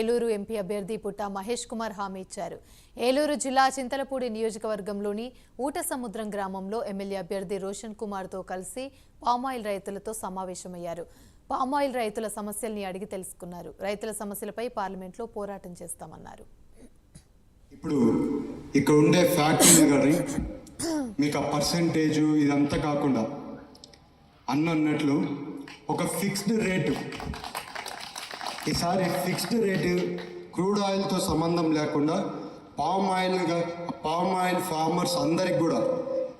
Eluru MP అభ్యర్థి పుట్ట మహేష్ కుమార్ హామీ ఇచ్చారు. ఏలూరు జిల్లా చింతలపూడి నియోజకవర్గంలోని ఊటసముద్రం గ్రామంలో ఎమ్మెల్యే అభ్యర్థి రోషన్ కుమార్తో కలిసి పామాయిల్ రైతులతో సమావేశమయ్యారు. పామాయిల్ రైతుల సమస్యల్ని అడిగి తెలుసుకున్నారు. రైతుల సమస్యలపై పార్లమెంట్లో పోరాటం చేస్తామన్నారు. ఇప్పుడు ఇక్కడ ఉండే ఫ్యాక్టరీ కానీ మీకు ఆ పర్సెంటేజ్ ఇదంతా కాకుండా అన్నట్లు ఒక ఫిక్స్డ్ రేటు, ఈసారి ఫిక్స్డ్ రేటు క్రూడ్ ఆయిల్తో సంబంధం లేకుండా పామ్ ఆయిల్ ఫార్మర్స్ అందరికి కూడా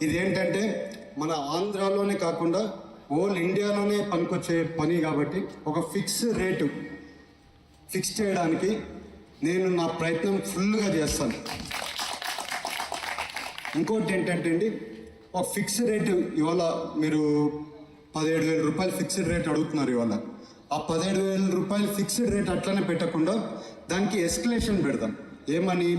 ఇదేంటంటే మన ఆంధ్రాలోనే కాకుండా ఓల్ ఇండియాలోనే పనికొచ్చే పని కాబట్టి ఒక ఫిక్స్ రేటు ఫిక్స్ చేయడానికి నేను నా ప్రయత్నం ఫుల్గా చేస్తాను. ఇంకోటి ఏంటంటే అండి, ఒక ఫిక్స్ రేటు ఇవాళ మీరు 17,000 రూపాయలు ఫిక్స్డ్ రేట్ అడుగుతున్నారు. ఇవాళ ఆ 17,000 రూపాయలు ఫిక్స్డ్ రేట్ అట్లనే పెట్టకుండా దానికి ఎస్కలేషన్ పెడదాం. ఏమని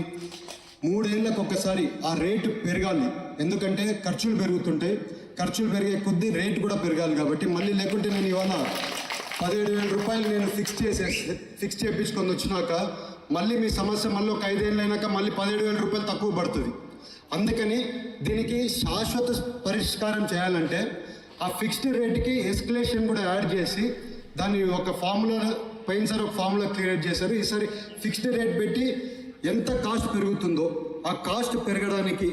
3 ఏళ్ళకు ఒకసారి ఆ రేటు పెరగాలి. ఎందుకంటే ఖర్చులు పెరుగుతుంటాయి, ఖర్చులు పెరిగే కొద్దీ రేటు కూడా పెరగాలి. కాబట్టి మళ్ళీ లేకుంటే నేను ఇవాళ 17,000 రూపాయలు నేను ఫిక్స్ చేయించుకొని వచ్చినాక మళ్ళీ మీ సమస్య మళ్ళీ ఒక 5 ఏళ్ళు అయినాక మళ్ళీ 17,000 రూపాయలు తక్కువ పడుతుంది. అందుకని దీనికి శాశ్వత పరిష్కారం చేయాలంటే ఆ ఫిక్స్డ్ రేట్కి ఎస్కలేషన్ కూడా యాడ్ చేసి దాన్ని ఒక ఫార్ములా పోయినసారి ఒక ఫార్ములా క్రియేట్ చేశారు. ఈసారి ఫిక్స్డ్ రేట్ పెట్టి ఎంత కాస్ట్ పెరుగుతుందో ఆ కాస్ట్ పెరగడానికి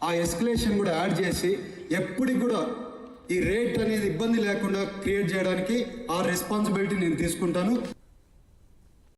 ఆ ఎస్కలేషన్ కూడా యాడ్ చేసి ఎప్పటికి కూడా ఈ రేట్ అనేది ఇబ్బంది లేకుండా క్రియేట్ చేయడానికి ఆ రెస్పాన్సిబిలిటీ నేను తీసుకుంటాను.